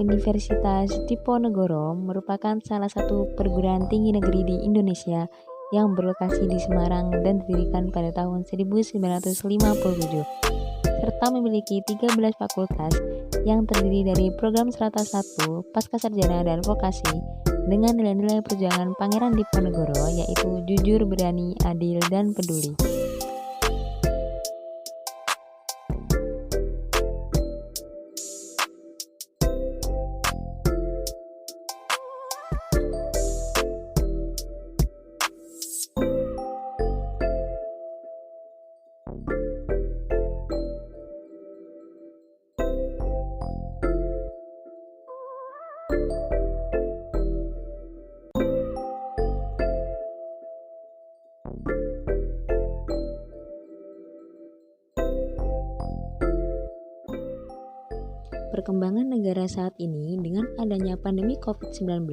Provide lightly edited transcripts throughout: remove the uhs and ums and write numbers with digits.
Universitas Diponegoro merupakan salah satu perguruan tinggi negeri di Indonesia yang berlokasi di Semarang dan didirikan pada tahun 1957, serta memiliki 13 fakultas yang terdiri dari program Strata 1, Pascasarjana dan Vokasi dengan nilai-nilai perjuangan Pangeran Diponegoro yaitu jujur, berani, adil, dan peduli. Perkembangan negara saat ini dengan adanya pandemi COVID-19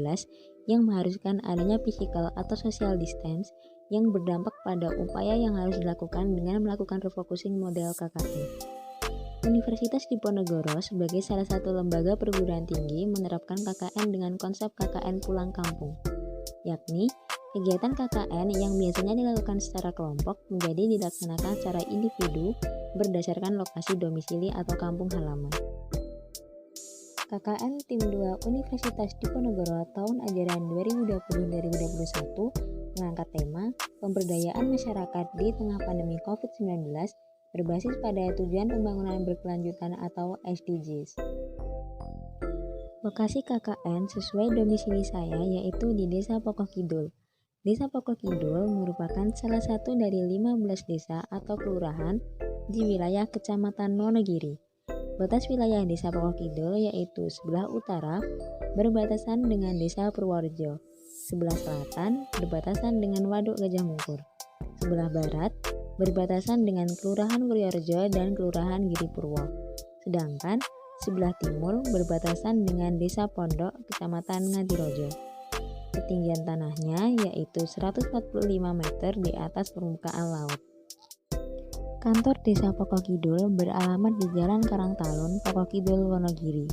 yang mengharuskan adanya physical atau social distance yang berdampak pada upaya yang harus dilakukan dengan melakukan refocusing model KKN. Universitas Diponegoro sebagai salah satu lembaga perguruan tinggi menerapkan KKN dengan konsep KKN pulang kampung, yakni kegiatan KKN yang biasanya dilakukan secara kelompok menjadi dilaksanakan secara individu berdasarkan lokasi domisili atau kampung halaman. KKN Tim 2 Universitas Diponegoro tahun ajaran 2020-2021 mengangkat tema pemberdayaan masyarakat di tengah pandemi COVID-19 berbasis pada tujuan pembangunan berkelanjutan atau SDGs. Lokasi KKN sesuai domisili saya yaitu di Desa Pokok Kidul. Desa Pokok Kidul merupakan salah satu dari 15 desa atau kelurahan di wilayah Kecamatan Wonogiri. Batas wilayah Desa Pokok Kidul yaitu sebelah utara berbatasan dengan Desa Purworejo, sebelah selatan berbatasan dengan Waduk Gajah Mungkur, sebelah barat berbatasan dengan Kelurahan Wuryorejo dan Kelurahan Giripurwo, sedangkan sebelah timur berbatasan dengan Desa Pondok, Kecamatan Ngadirojo. Ketinggian tanahnya yaitu 145 meter di atas permukaan laut. Kantor Desa Pokok Kidul beralamat di Jalan Karangtalun, Pokok Kidul, Wonogiri.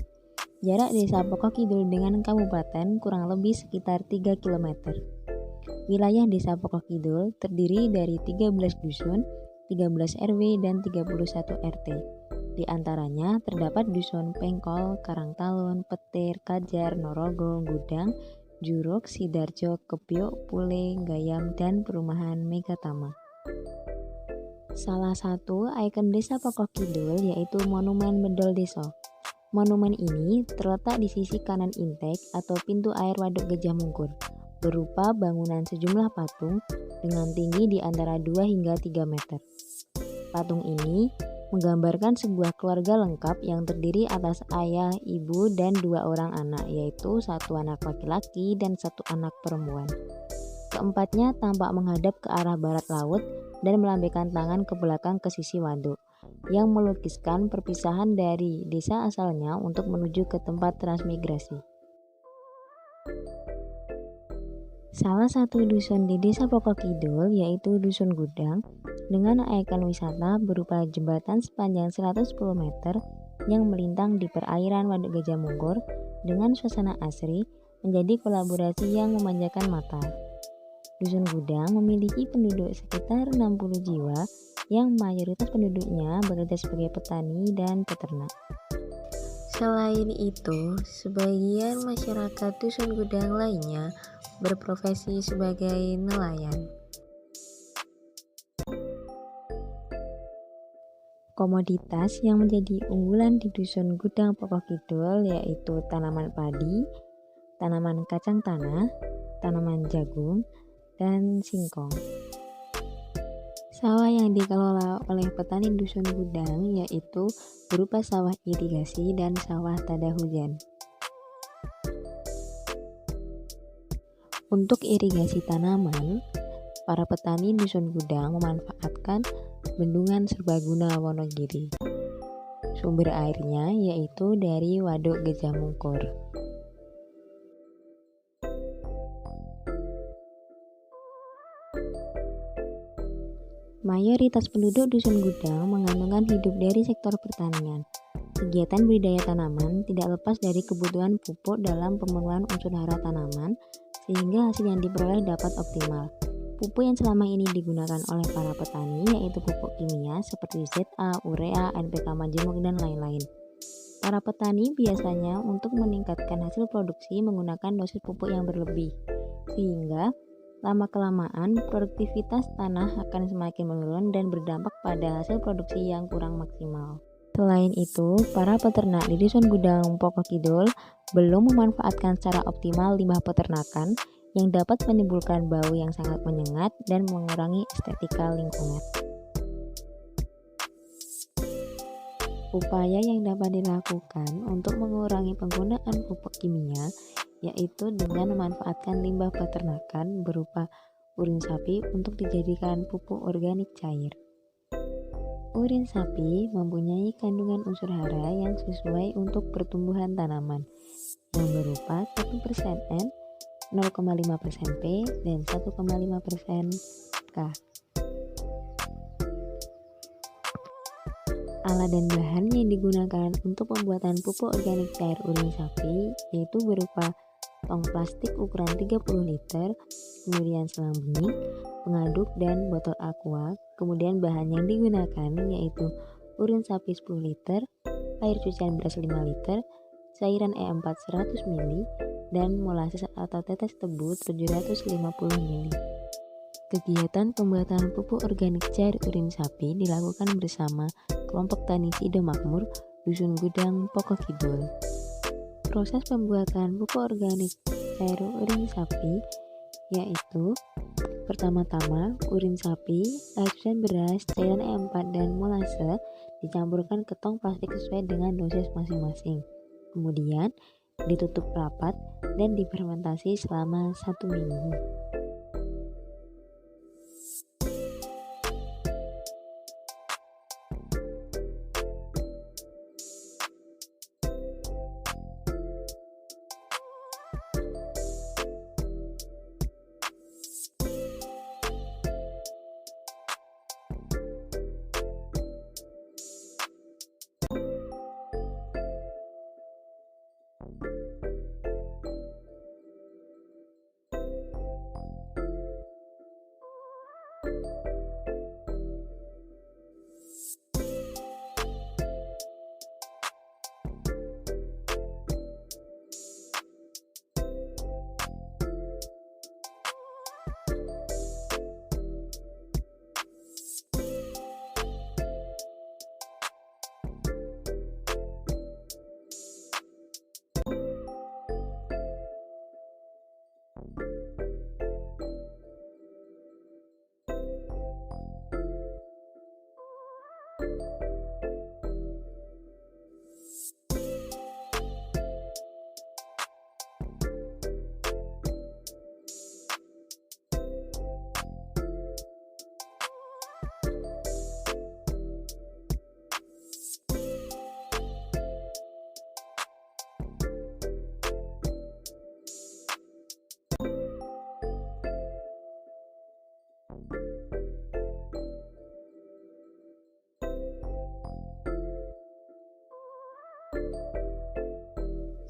Jarak Desa Pokok Kidul dengan kabupaten kurang lebih sekitar 3 km. Wilayah Desa Pokok Kidul terdiri dari 13 dusun, 13 RW, dan 31 RT. Di antaranya terdapat Dusun Pengkol, Karangtalun, Petir, Kajar, Norogo, Gudang, Juruk, Sidarjo, Kebyuk, Pule, Gayam, dan Perumahan Megatama. Salah satu ikon Desa Pokok Kidul yaitu Monumen Bedol Deso. Monumen ini terletak di sisi kanan intek atau pintu air Waduk Gajah Mungkur, berupa bangunan sejumlah patung dengan tinggi di antara 2 hingga 3 meter. Patung ini menggambarkan sebuah keluarga lengkap yang terdiri atas ayah, ibu, dan 2 orang anak, yaitu 1 anak laki-laki dan 1 anak perempuan. Keempatnya tampak menghadap ke arah barat laut dan melambaikan tangan ke belakang ke sisi waduk, yang melukiskan perpisahan dari desa asalnya untuk menuju ke tempat transmigrasi. Salah satu dusun di Desa Pokok Kidul yaitu Dusun Gudang dengan ikon wisata berupa jembatan sepanjang 110 meter yang melintang di perairan Waduk Gajah Mungkur dengan suasana asri menjadi kolaborasi yang memanjakan mata. Dusun Gudang memiliki penduduk sekitar 60 jiwa yang mayoritas penduduknya bekerja sebagai petani dan peternak. Selain itu, sebagian masyarakat Dusun Gudang lainnya berprofesi sebagai nelayan. Komoditas yang menjadi unggulan di Dusun Gudang Pokok Kidul yaitu tanaman padi, tanaman kacang tanah, tanaman jagung, dan singkong. Sawah yang dikelola oleh petani Dusun Gudang yaitu berupa sawah irigasi dan sawah tada hujan. Untuk irigasi tanaman, para petani Dusun Gudang memanfaatkan Bendungan Serbaguna Wonogiri. Sumber airnya yaitu dari Waduk Gajah Mungkur. Mayoritas penduduk Dusun Gudang menggantungkan hidup dari sektor pertanian. Kegiatan budidaya tanaman tidak lepas dari kebutuhan pupuk dalam pemenuhan unsur hara tanaman, sehingga hasil yang diperoleh dapat optimal. Pupuk yang selama ini digunakan oleh para petani yaitu pupuk kimia seperti ZA, urea, NPK majemuk, dan lain-lain. Para petani biasanya untuk meningkatkan hasil produksi menggunakan dosis pupuk yang berlebih, sehingga lama-kelamaan produktivitas tanah akan semakin menurun dan berdampak pada hasil produksi yang kurang maksimal. Selain itu, para peternak di Dusun Gudang Pokok Kidul belum memanfaatkan secara optimal limbah peternakan yang dapat menimbulkan bau yang sangat menyengat dan mengurangi estetika lingkungan. Upaya yang dapat dilakukan untuk mengurangi penggunaan pupuk kimia yaitu dengan memanfaatkan limbah peternakan berupa urin sapi untuk dijadikan pupuk organik cair. Urin sapi mempunyai kandungan unsur hara yang sesuai untuk pertumbuhan tanaman yang berupa 1% N, 0,5% P, dan 1,5% K. Alat dan bahan yang digunakan untuk pembuatan pupuk organik cair urin sapi yaitu berupa tong plastik ukuran 30 liter, kemudian selang bening, pengaduk, dan botol aqua. Kemudian bahan yang digunakan yaitu urin sapi 10 liter, air cucian beras 5 liter, cairan E4 100 ml, dan molasses atau tetes tebu 750 ml. Kegiatan pembuatan pupuk organik cair urin sapi dilakukan bersama kelompok tani Sido Makmur, Dusun Gudang Pokok Kidul. Proses pembuatan pupuk organik cair urin sapi yaitu pertama-tama urin sapi, air cucian beras, cairan E4, dan molase dicampurkan ke tong plastik sesuai dengan dosis masing-masing. Kemudian ditutup rapat dan difermentasi selama 1 minggu.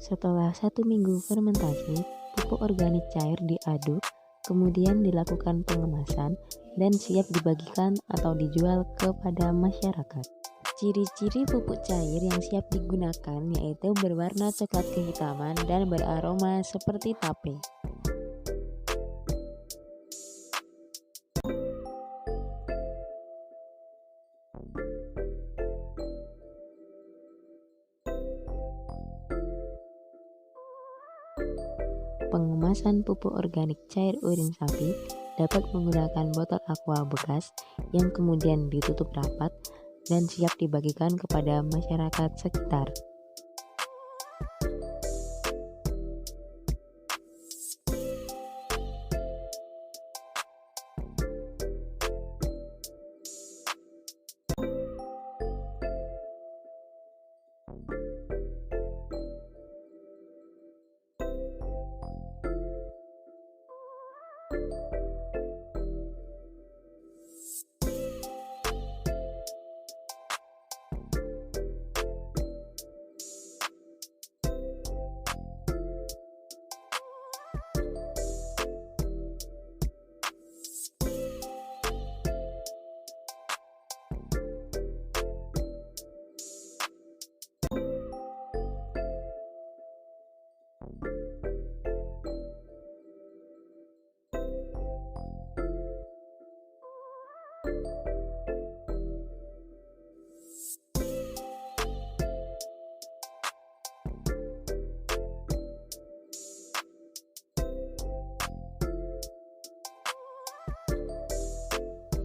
Setelah 1 minggu fermentasi, pupuk organik cair diaduk, kemudian dilakukan pengemasan dan siap dibagikan atau dijual kepada masyarakat. Ciri-ciri pupuk cair yang siap digunakan yaitu berwarna coklat kehitaman dan beraroma seperti tape. Pengemasan pupuk organik cair urin sapi dapat menggunakan botol aqua bekas yang kemudian ditutup rapat dan siap dibagikan kepada masyarakat sekitar.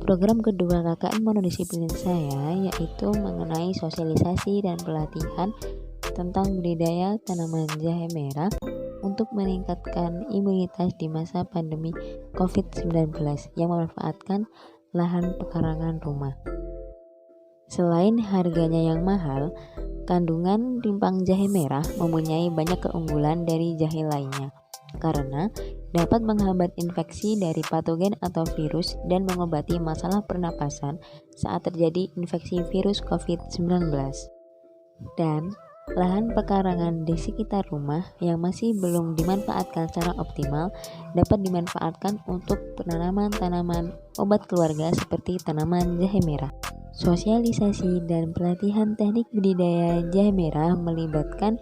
Program kedua KKN monodisiplin saya yaitu mengenai sosialisasi dan pelatihan tentang budidaya tanaman jahe merah untuk meningkatkan imunitas di masa pandemi COVID-19 yang memanfaatkan lahan pekarangan rumah. Selain harganya yang mahal, kandungan rimpang jahe merah mempunyai banyak keunggulan dari jahe lainnya karena dapat menghambat infeksi dari patogen atau virus dan mengobati masalah pernapasan saat terjadi infeksi virus COVID-19. Dan lahan pekarangan di sekitar rumah yang masih belum dimanfaatkan secara optimal dapat dimanfaatkan untuk penanaman tanaman obat keluarga seperti tanaman jahe merah. Sosialisasi dan pelatihan teknik budidaya jahe merah melibatkan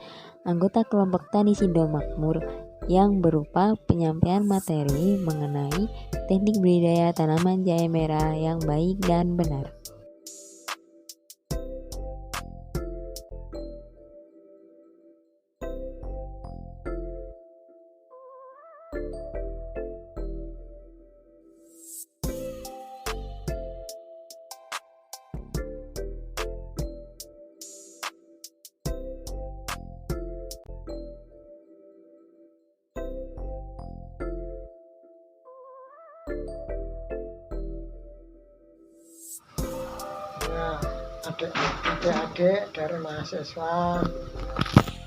anggota kelompok tani Sido Makmur yang berupa penyampaian materi mengenai teknik budidaya tanaman jahe merah yang baik dan benar. Nah, adik-adik dari mahasiswa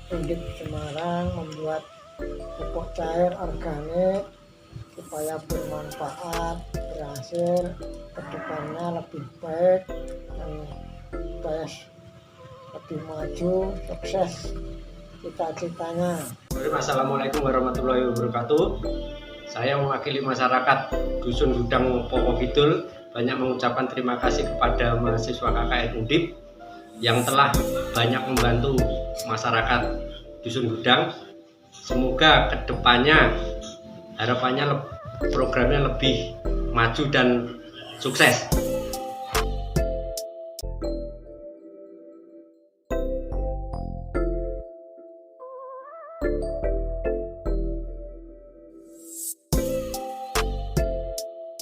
Undip Semarang membuat pupuk cair organik supaya bermanfaat, berhasil, kedepannya lebih baik dan supaya lebih maju, sukses cita-citanya. Assalamualaikum warahmatullahi wabarakatuh. Saya mewakili masyarakat Dusun Gudang Poko Kidul banyak mengucapkan terima kasih kepada mahasiswa KKN Undip yang telah banyak membantu masyarakat Dusun Gudang. Semoga kedepannya harapannya programnya lebih maju dan sukses.